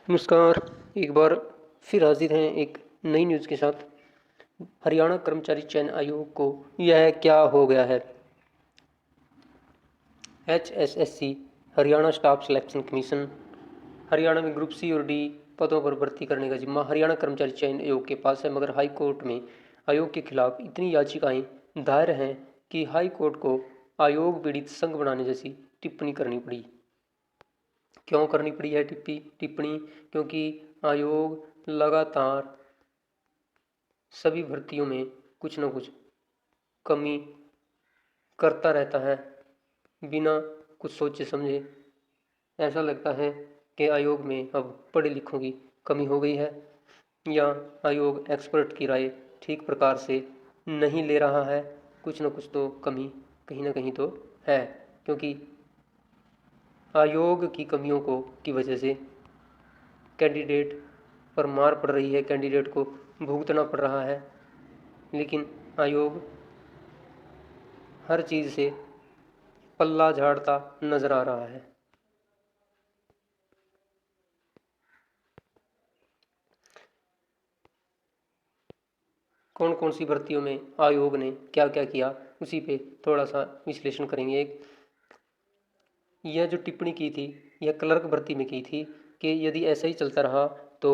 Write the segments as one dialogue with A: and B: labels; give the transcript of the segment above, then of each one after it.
A: नमस्कार। एक बार फिर हाजिर हैं एक नई न्यूज़ के साथ। हरियाणा कर्मचारी चयन आयोग को यह क्या हो गया है। HSSC Haryana staff selection commission Haryana में ग्रुप सी और डी पदों पर भर्ती करने का जिम्मा हरियाणा कर्मचारी चयन आयोग के पास है, मगर हाई कोर्ट में आयोग के खिलाफ इतनी याचिकाएं दायर हैं कि हाई कोर्ट को आयोग पीड़ित संघ बनाने जैसी टिप्पणी करनी पड़ी। क्यों करनी पड़ी है टिप्पणी? क्योंकि आयोग लगातार सभी भर्तियों में कुछ न कुछ कमी करता रहता है बिना कुछ सोचे समझे। ऐसा लगता है कि आयोग में अब पढ़े लिखों की कमी हो गई है, या आयोग एक्सपर्ट की राय ठीक प्रकार से नहीं ले रहा है। कुछ न कुछ तो कमी कहीं ना कहीं तो है, क्योंकि आयोग की कमियों को की वजह से कैंडिडेट पर मार पड़ रही है, कैंडिडेट को भुगतना पड़ रहा है। लेकिन आयोग हर चीज़ से पल्ला झाड़ता नजर आ रहा है। कौन कौन सी भर्तियों में आयोग ने क्या क्या किया, उसी पे थोड़ा सा विश्लेषण करेंगे। एक यह जो टिप्पणी की थी, यह क्लर्क भर्ती में की थी कि यदि ऐसा ही चलता रहा तो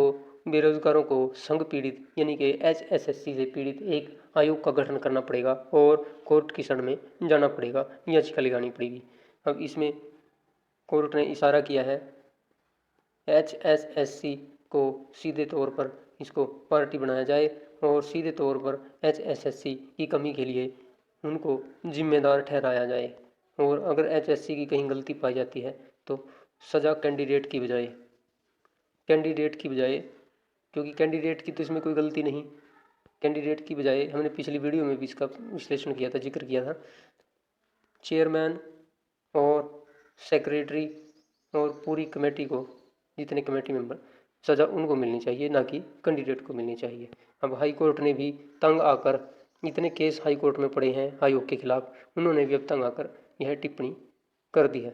A: बेरोजगारों को संघ पीड़ित यानी कि HSSC से पीड़ित एक आयोग का गठन करना पड़ेगा और कोर्ट की शरण में जाना पड़ेगा, याचिका लगानी पड़ेगी। अब इसमें कोर्ट ने इशारा किया है HSSC को सीधे तौर पर इसको पार्टी बनाया जाए और सीधे तौर पर HSSC की कमी के लिए उनको जिम्मेदार ठहराया जाए। और अगर HSC की कहीं गलती पाई जाती है तो सज़ा कैंडिडेट की बजाय, क्योंकि कैंडिडेट की तो इसमें कोई गलती नहीं, कैंडिडेट की बजाय हमने पिछली वीडियो में भी इसका विश्लेषण किया था, जिक्र किया था, चेयरमैन और सेक्रेटरी और पूरी कमेटी को, जितने कमेटी मेंबर, सज़ा उनको मिलनी चाहिए, ना कि कैंडिडेट को मिलनी चाहिए। अब हाई कोर्ट ने भी तंग आकर, इतने केस हाई कोर्ट में पड़े हैं आयोग के खिलाफ, उन्होंने भी अब तंग आकर यह टिप्पणी कर दी है।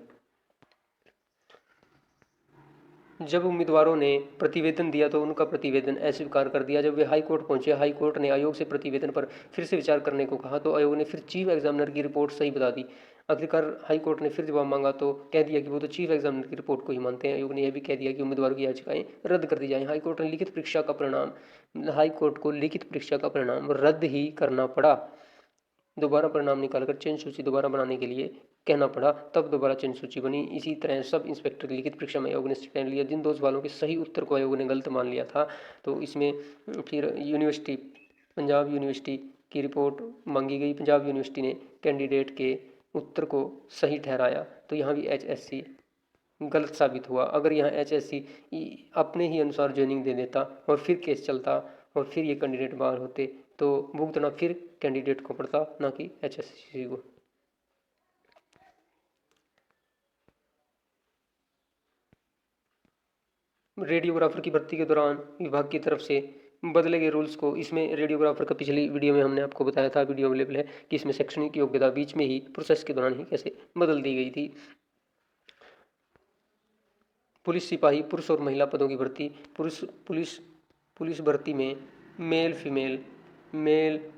A: जब उम्मीदवारों ने प्रतिवेदन दिया तो उनका प्रतिवेदन अस्वीकार कर दिया। जब वे हाई कोर्ट पहुंचे, हाई कोर्ट ने आयोग से प्रतिवेदन पर फिर से विचार करने को कहा तो आयोग ने फिर चीफ एग्जामिनर की रिपोर्ट सही बता दी। आखिरकार हाई कोर्ट ने फिर जवाब मांगा तो कह दिया कि वो तो चीफ एग्जामिनर की रिपोर्ट को ही मानते हैं। आयोग ने यह भी कह दिया कि उम्मीदवारों की याचिकाएं रद्द कर दी जाए। हाई कोर्ट ने लिखित परीक्षा का परिणाम, हाई कोर्ट को लिखित परीक्षा का परिणाम रद्द ही करना पड़ा। दोबारा परिणाम निकालकर चयन सूची दोबारा बनाने के लिए कहना पड़ा, तब दोबारा चयन सूची बनी। इसी तरह सब इंस्पेक्टर की लिखित परीक्षा में आयोग ने स्टैंड लिया। जिन दो सवालों के सही उत्तर को आयोग ने गलत मान लिया था, तो इसमें फिर यूनिवर्सिटी, पंजाब यूनिवर्सिटी की रिपोर्ट मांगी गई। पंजाब यूनिवर्सिटी ने कैंडिडेट के उत्तर को सही ठहराया, तो यहाँ भी HSC गलत साबित हुआ। अगर यहाँ HSC अपने ही अनुसार ज्वाइनिंग दे देता और फिर केस चलता और फिर ये कैंडिडेट बाहर होते तो भुगतना फिर कैंडिडेट को पड़ता, ना कि HSC को। रेडियोग्राफर की भर्ती के दौरान विभाग की तरफ से बदले गए रूल्स को, इसमें रेडियोग्राफर का पिछली वीडियो में हमने आपको बताया था, वीडियो अवेलेबल है, कि इसमें शैक्षणिक योग्यता बीच में ही प्रोसेस के दौरान ही कैसे बदल दी गई थी। पुलिस सिपाही पुरुष और महिला पदों की भर्ती। पुलिस भर्ती में मेल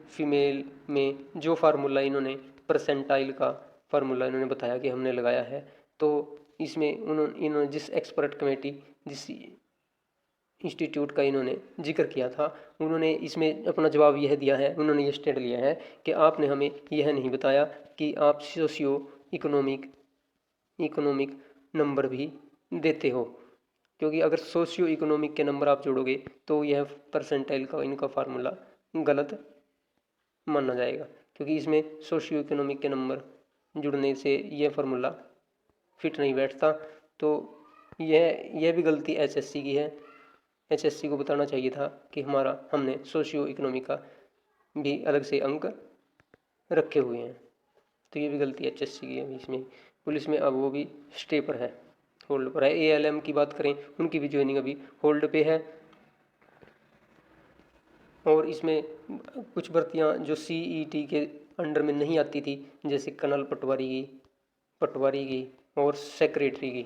A: फीमेल में जो फार्मूला इन्होंने परसेंटाइल का फार्मूला इन्होंने बताया कि हमने लगाया है, तो इसमें इन्होंने जिस एक्सपर्ट कमेटी, जिस इंस्टीट्यूट का इन्होंने जिक्र किया था, उन्होंने इसमें अपना जवाब यह दिया है, उन्होंने ये स्टैंड लिया है कि आपने हमें यह नहीं बताया कि आप सोशियो इकोनॉमिक नंबर भी देते हो, क्योंकि अगर सोशियो इकोनॉमिक के नंबर आप जोड़ोगे तो यह परसेंटाइल का इनका फार्मूला गलत माना जाएगा, क्योंकि इसमें सोशियो इकोनॉमिक के नंबर जुड़ने से यह फार्मूला फिट नहीं बैठता। तो यह भी गलती HSC की है। HSC को बताना चाहिए था कि हमने सोशियो इकोनॉमिक का भी अलग से अंक रखे हुए हैं, तो ये भी गलती HSC की है। इसमें पुलिस में अब वो भी स्टे पर है, होल्ड पर है। ALM की बात करें, उनकी भी ज्वाइनिंग अभी होल्ड पे है। और इसमें कुछ भर्तियां जो CET के अंडर में नहीं आती थी, जैसे कर्नल पटवारी की और सेक्रेटरी की,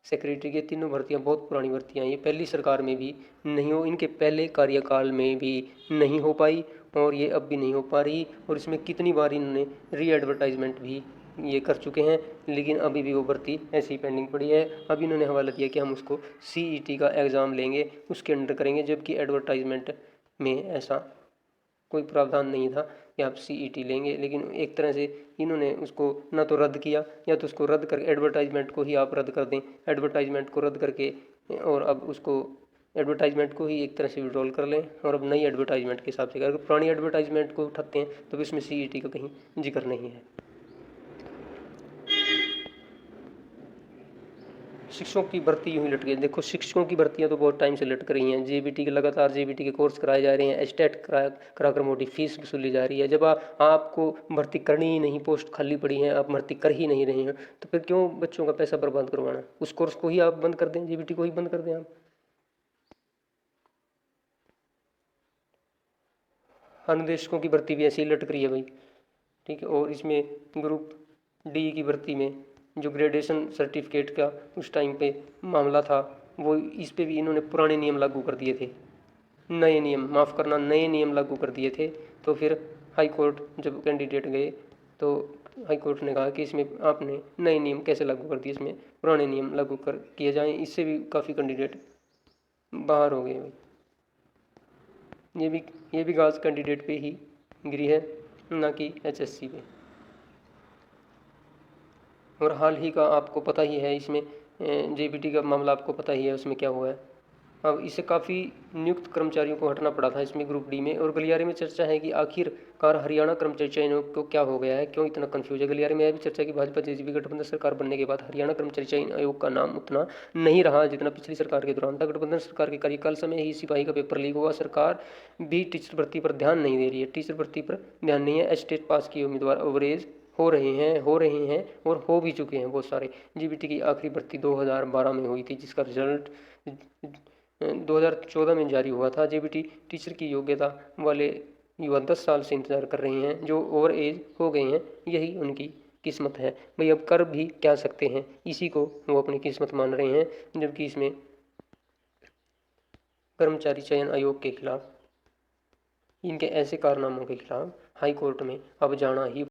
A: सेक्रेटरी की तीनों भर्तियां बहुत पुरानी भर्तियां हैं, ये पहली सरकार में भी नहीं हो, इनके पहले कार्यकाल में भी नहीं हो पाई और ये अब भी नहीं हो पा रही। और इसमें कितनी बार इन्होंने री एडवर्टाइजमेंट भी ये कर चुके हैं, लेकिन अभी भी वो भर्ती ऐसी ही पेंडिंग पड़ी है। अब इन्होंने हवाला दिया कि हम उसको CET का एग्ज़ाम लेंगे, उसके अंडर करेंगे, जबकि एडवर्टाइजमेंट में ऐसा कोई प्रावधान नहीं था कि आप CET लेंगे। लेकिन एक तरह से इन्होंने उसको ना तो रद्द किया, या तो उसको रद्द कर एडवर्टाइजमेंट को ही आप रद्द कर दें, एडवर्टाइजमेंट को रद्द करके और अब उसको एडवर्टाइजमेंट को ही एक तरह से विड्रॉल कर लें और अब नई एडवर्टाइजमेंट के हिसाब से, अगर पुरानी एडवर्टाइजमेंट को उठाते हैं तो इसमें CET का कहीं जिक्र नहीं है। शिक्षकों की भर्ती यूँ ही लटकी है। देखो शिक्षकों की भर्तियां तो बहुत टाइम से लटक रही हैं, JBT के लगातार JBT के कोर्स कराए जा रहे हैं, एस्टेट कराकर मोटी फीस वसूली जा रही है। जब आपको भर्ती करनी ही नहीं, पोस्ट खाली पड़ी हैं, आप भर्ती कर ही नहीं रहे हैं, तो फिर क्यों बच्चों का पैसा बर्बाद करवाना? उस कोर्स को ही आप बंद कर दें, JBT को ही बंद कर दें आप। अनुदेशकों की भर्ती भी ऐसी ही लटक रही है भाई, ठीक है। और इसमें ग्रुप D की भर्ती में जो ग्रेजुएशन सर्टिफिकेट का उस टाइम पे मामला था, वो इस पे भी इन्होंने पुराने नियम लागू कर दिए थे, नए नियम, माफ़ करना, नए नियम लागू कर दिए थे। तो फिर हाई कोर्ट जब कैंडिडेट गए तो हाई कोर्ट ने कहा कि इसमें आपने नए नियम कैसे लागू कर दिए, इसमें पुराने नियम लागू कर किए जाएँ। इससे भी काफ़ी कैंडिडेट बाहर हो गए। ये भी ये भी घास कैंडिडेट पे ही गिरी है, ना कि HSC पे। और हाल ही का आपको पता ही है, इसमें JBT का मामला आपको पता ही है, उसमें क्या हुआ है। अब इसे काफ़ी नियुक्त कर्मचारियों को हटना पड़ा था इसमें ग्रुप D में। और गलियारे में चर्चा है कि आखिरकार हरियाणा कर्मचारी चयन आयोग को क्या हो गया है, क्यों इतना कंफ्यूज है। गलियारे में यह भी चर्चा है कि भाजपा JJP गठबंधन सरकार बनने के बाद हरियाणा कर्मचारी चयन आयोग का नाम उतना नहीं रहा जितना पिछली सरकार के दौरान था। गठबंधन सरकार के कार्यकाल समय ही सिपाही का पेपर लीक हुआ। सरकार भी टीचर भर्ती पर ध्यान नहीं दे रही है, टीचर भर्ती पर ध्यान नहीं है। एस्टेट पास किए उम्मीदवार अवरेज हो रहे हैं और हो भी चुके हैं बहुत सारे। JBT की आखिरी भर्ती 2012 में हुई थी, जिसका रिजल्ट 2014 में जारी हुआ था। JBT टीचर की योग्यता वाले युवा 10 साल से इंतजार कर रहे हैं, जो ओवर एज हो गए हैं, यही उनकी किस्मत है भाई। अब कर भी क्या सकते हैं, इसी को वो अपनी किस्मत मान रहे हैं। जबकि इसमें कर्मचारी चयन आयोग के खिलाफ, इनके ऐसे कारनामों के खिलाफ हाई कोर्ट में अब जाना ही